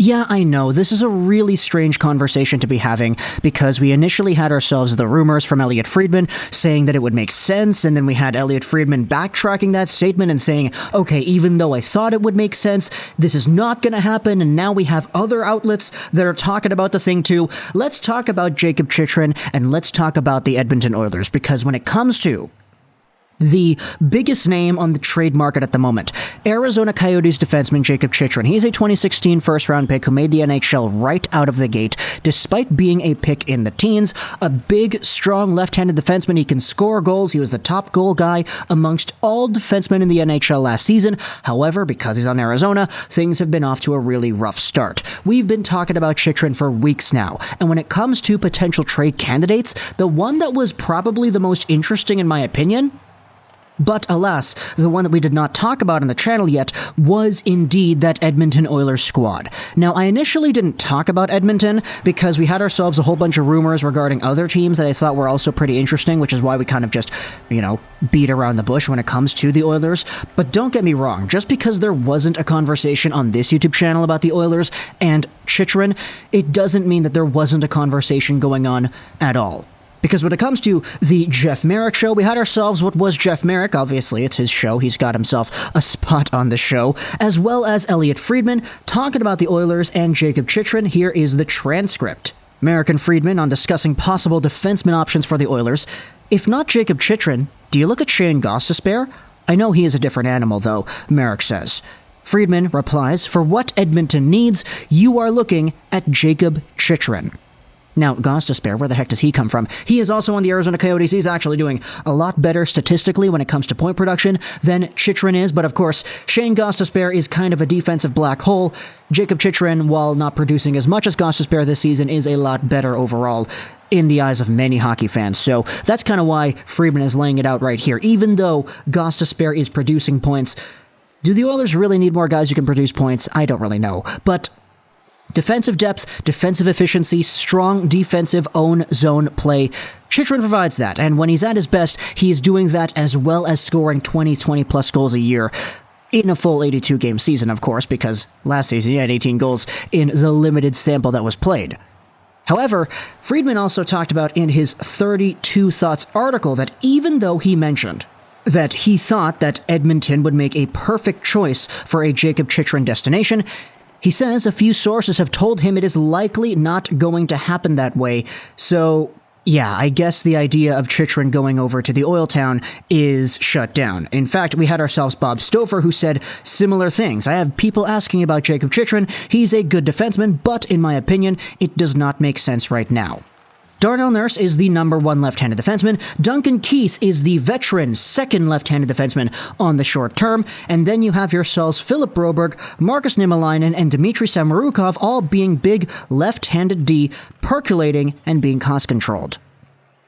Yeah, I know. This is a really strange conversation to be having because we initially had ourselves the rumors from Elliotte Friedman saying that it would make sense, and then we had Elliotte Friedman backtracking that statement and saying, okay, even though I thought it would make sense, this is not going to happen, and now we have other outlets that are talking about the thing too. Let's talk about Jakob Chychrun, and let's talk about the Edmonton Oilers, because when it comes to the biggest name on the trade market at the moment, Arizona Coyotes defenseman Jakob Chychrun. He's a 2016 first-round pick who made the NHL right out of the gate, despite being a pick in the teens. A big, strong left-handed defenseman. He can score goals. He was the top goal guy amongst all defensemen in the NHL last season. However, because he's on Arizona, things have been off to a really rough start. We've been talking about Chychrun for weeks now, and when it comes to potential trade candidates, the one that was probably the most interesting in my opinion, but alas, the one that we did not talk about on the channel yet, was indeed that Edmonton Oilers squad. Now, I initially didn't talk about Edmonton because we had ourselves a whole bunch of rumors regarding other teams that I thought were also pretty interesting, which is why we kind of just, beat around the bush when it comes to the Oilers. But don't get me wrong, just because there wasn't a conversation on this YouTube channel about the Oilers and Chychrun, it doesn't mean that there wasn't a conversation going on at all. Because when it comes to the Jeff Marek show, we had ourselves what was Jeff Marek. Obviously, it's his show. He's got himself a spot on the show. As well as Elliotte Friedman talking about the Oilers and Jakob Chychrun. Here is the transcript. Marek and Friedman on discussing possible defenseman options for the Oilers. If not Jakob Chychrun, do you look at Shane Gostisbehere? I know he is a different animal, though, Marek says. Friedman replies, for what Edmonton needs, you are looking at Jakob Chychrun. Now, Gostisbehere, where the heck does he come from? He is also on the Arizona Coyotes. He's actually doing a lot better statistically when it comes to point production than Chychrun is, but of course, Shane Gostisbehere is kind of a defensive black hole. Jakob Chychrun, while not producing as much as Gostisbehere this season, is a lot better overall in the eyes of many hockey fans. So that's kind of why Friedman is laying it out right here. Even though Gostisbehere is producing points, do the Oilers really need more guys who can produce points? I don't really know, but defensive depth, defensive efficiency, strong defensive own zone play. Chychrun provides that, and when he's at his best, he is doing that as well as scoring 20 plus goals a year in a full 82-game season, of course, because last season he had 18 goals in the limited sample that was played. However, Friedman also talked about in his 32 Thoughts article that even though he mentioned that he thought that Edmonton would make a perfect choice for a Jakob Chychrun destination, he says a few sources have told him it is likely not going to happen that way. So, yeah, I guess the idea of Chychrun going over to the Oil Town is shut down. In fact, we had ourselves Bob Stouffer who said similar things. I have people asking about Jakob Chychrun. He's a good defenseman, but in my opinion, it does not make sense right now. Darnell Nurse is the number one left-handed defenseman. Duncan Keith is the veteran second left-handed defenseman on the short term. And then you have yourselves Philip Broberg, Markus Niemelainen, and Dmitry Samorukov all being big left-handed D, percolating and being cost-controlled.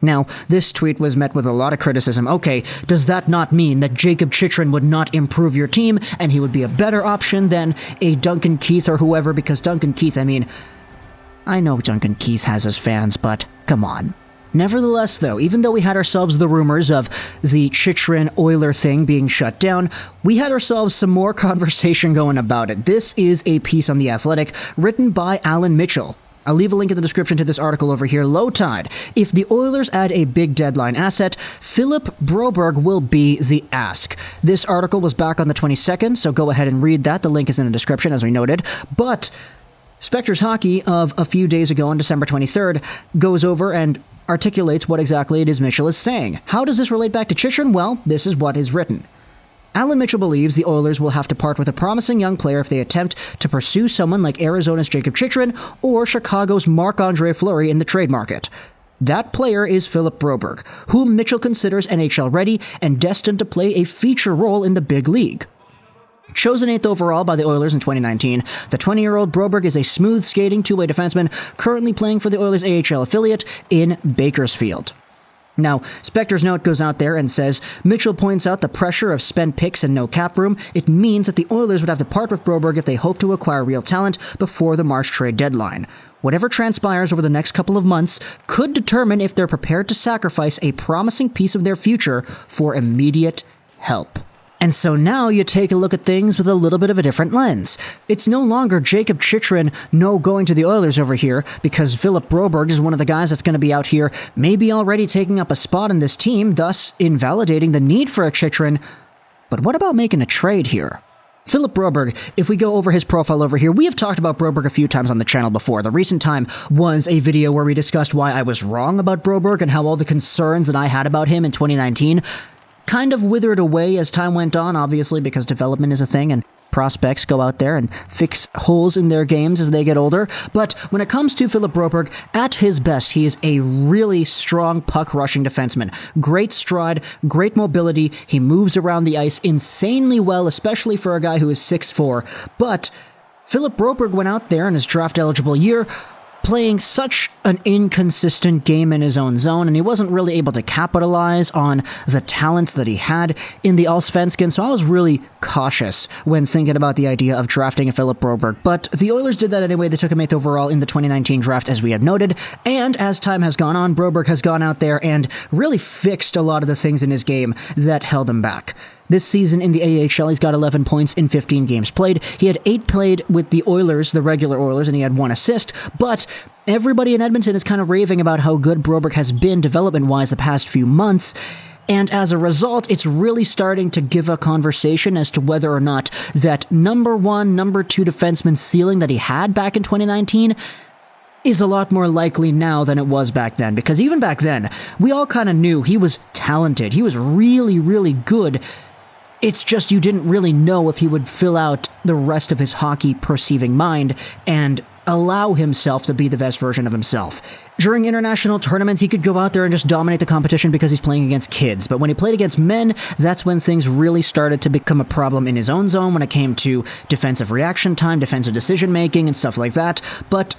Now, this tweet was met with a lot of criticism. Okay, does that not mean that Jakob Chychrun would not improve your team and he would be a better option than a Duncan Keith or whoever? Because Duncan Keith, I know Duncan Keith has his fans, but come on. Nevertheless, though, even though we had ourselves the rumors of the Chychrun Oiler thing being shut down, we had ourselves some more conversation going about it. This is a piece on The Athletic written by Alan Mitchell. I'll leave a link in the description to this article over here. Low tide. If the Oilers add a big deadline asset, Philip Broberg will be the ask. This article was back on the 22nd, so go ahead and read that. The link is in the description, as we noted. But Spectre's Hockey of a few days ago on December 23rd goes over and articulates what exactly it is Mitchell is saying. How does this relate back to Chychrun? Well, this is what is written. Alan Mitchell believes the Oilers will have to part with a promising young player if they attempt to pursue someone like Arizona's Jakob Chychrun or Chicago's Marc-Andre Fleury in the trade market. That player is Philip Broberg, whom Mitchell considers NHL ready and destined to play a feature role in the big league. Chosen 8th overall by the Oilers in 2019, the 20-year-old Broberg is a smooth-skating two-way defenseman currently playing for the Oilers' AHL affiliate in Bakersfield. Now, Spectre's note goes out there and says, Mitchell points out the pressure of spent picks and no cap room. It means that the Oilers would have to part with Broberg if they hope to acquire real talent before the March trade deadline. Whatever transpires over the next couple of months could determine if they're prepared to sacrifice a promising piece of their future for immediate help. And so now you take a look at things with a little bit of a different lens. It's no longer Jakob Chychrun going to the Oilers over here because Philip Broberg is one of the guys that's going to be out here maybe already taking up a spot in this team, thus invalidating the need for a Chychrun. But what about making a trade here? Philip Broberg, if we go over his profile over here, we have talked about Broberg a few times on the channel before. The recent time was a video where we discussed why I was wrong about Broberg and how all the concerns that I had about him in 2019 kind of withered away as time went on, obviously, because development is a thing and prospects go out there and fix holes in their games as they get older. But when it comes to Philip Broberg, at his best, he is a really strong puck-rushing defenseman. Great stride, great mobility. He moves around the ice insanely well, especially for a guy who is 6'4". But Philip Broberg went out there in his draft-eligible year playing such an inconsistent game in his own zone, and he wasn't really able to capitalize on the talents that he had in the Allsvenskan, so I was really cautious when thinking about the idea of drafting a Philip Broberg. But the Oilers did that anyway. They took him 8th overall in the 2019 draft, as we had noted, and as time has gone on, Broberg has gone out there and really fixed a lot of the things in his game that held him back. This season in the AHL, he's got 11 points in 15 games played. He had 8 played with the Oilers, the regular Oilers, and he had 1 assist. But everybody in Edmonton is kind of raving about how good Broberg has been development-wise the past few months. And as a result, it's really starting to give a conversation as to whether or not that number 1, number 2 defenseman ceiling that he had back in 2019 is a lot more likely now than it was back then. Because even back then, we all kind of knew he was talented. He was really, really good. It's just you didn't really know if he would fill out the rest of his hockey perceiving mind and allow himself to be the best version of himself. During international tournaments, he could go out there and just dominate the competition because he's playing against kids. But when he played against men, that's when things really started to become a problem in his own zone when it came to defensive reaction time, defensive decision making, and stuff like that. But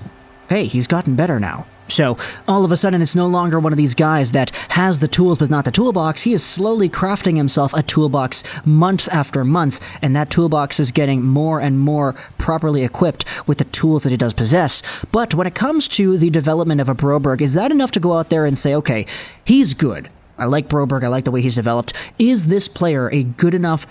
hey, he's gotten better now. So, all of a sudden, it's no longer one of these guys that has the tools but not the toolbox. He is slowly crafting himself a toolbox month after month, and that toolbox is getting more and more properly equipped with the tools that he does possess. But when it comes to the development of a Broberg, is that enough to go out there and say, okay, he's good. I like Broberg. I like the way he's developed. Is this player a good enough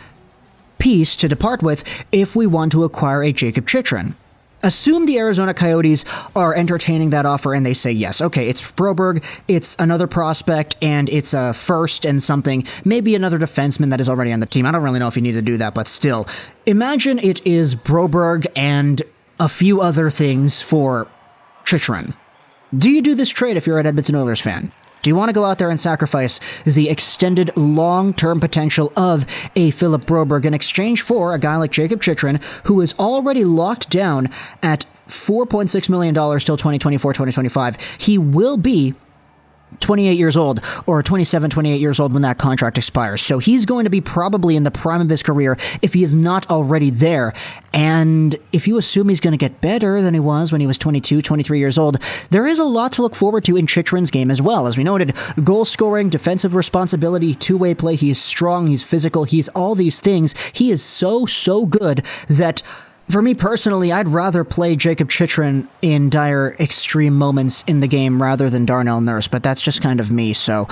piece to depart with if we want to acquire a Jakob Chychrun? Assume the Arizona Coyotes are entertaining that offer and they say yes. Okay, it's Broberg, it's another prospect, and it's a first and something, maybe another defenseman that is already on the team. I don't really know if you need to do that, but still. Imagine it is Broberg and a few other things for Chychrun. Do you do this trade if you're an Edmonton Oilers fan? Do you want to go out there and sacrifice the extended long-term potential of a Philip Broberg in exchange for a guy like Jakob Chychrun, who is already locked down at $4.6 million till 2024-2025? He will be 28 years old, or 27, 28 years old when that contract expires. So he's going to be probably in the prime of his career if he is not already there. And if you assume he's going to get better than he was when he was 22, 23 years old, there is a lot to look forward to in Chychrun's game as well. As we noted, goal scoring, defensive responsibility, two-way play, he's strong, he's physical, he's all these things. He is so good that for me personally, I'd rather play Jakob Chychrun in dire extreme moments in the game rather than Darnell Nurse, but that's just kind of me, so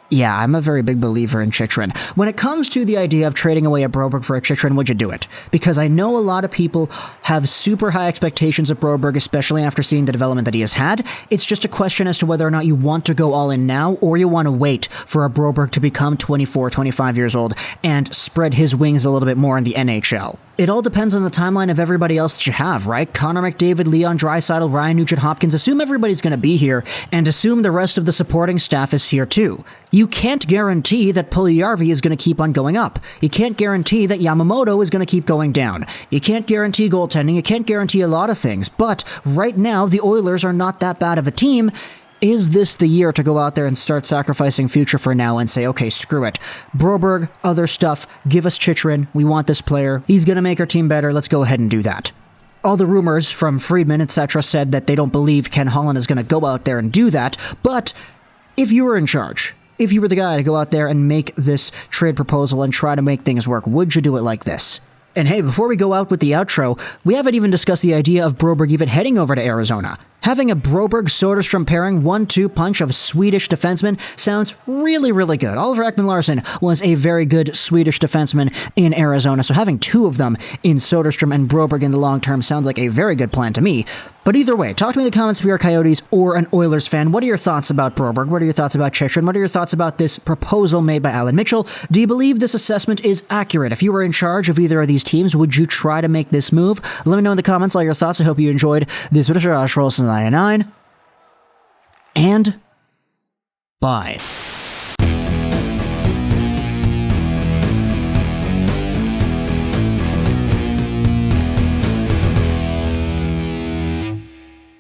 yeah, I'm a very big believer in Chychrun. When it comes to the idea of trading away a Broberg for a Chychrun, would you do it? Because I know a lot of people have super high expectations of Broberg, especially after seeing the development that he has had. It's just a question as to whether or not you want to go all in now, or you want to wait for a Broberg to become 24, 25 years old and spread his wings a little bit more in the NHL. It all depends on the timeline of everybody else that you have, right? Connor McDavid, Leon Draisaitl, Ryan Nugent-Hopkins. Assume everybody's going to be here, and assume the rest of the supporting staff is here too. You can't guarantee that Puljujarvi is going to keep on going up. You can't guarantee that Yamamoto is going to keep going down. You can't guarantee goaltending. You can't guarantee a lot of things. But right now, the Oilers are not that bad of a team. Is this the year to go out there and start sacrificing future for now and say, okay, screw it. Broberg, other stuff, give us Chychrun. We want this player. He's going to make our team better. Let's go ahead and do that. All the rumors from Friedman, etc. said that they don't believe Ken Holland is going to go out there and do that. But if you were in charge, if you were the guy to go out there and make this trade proposal and try to make things work, would you do it like this? And hey, before we go out with the outro, we haven't even discussed the idea of Broberg even heading over to Arizona. Having a Broberg-Soderstrom pairing 1-2 punch of Swedish defensemen sounds really, really good. Oliver Ekman-Larsson was a very good Swedish defenseman in Arizona, so having two of them in Soderstrom and Broberg in the long term sounds like a very good plan to me. But either way, talk to me in the comments if you're a Coyotes or an Oilers fan. What are your thoughts about Broberg? What are your thoughts about Chychrun? What are your thoughts about this proposal made by Alan Mitchell? Do you believe this assessment is accurate? If you were in charge of either of these teams, would you try to make this move? Let me know in the comments all your thoughts. I hope you enjoyed this video. Rosén, and bye.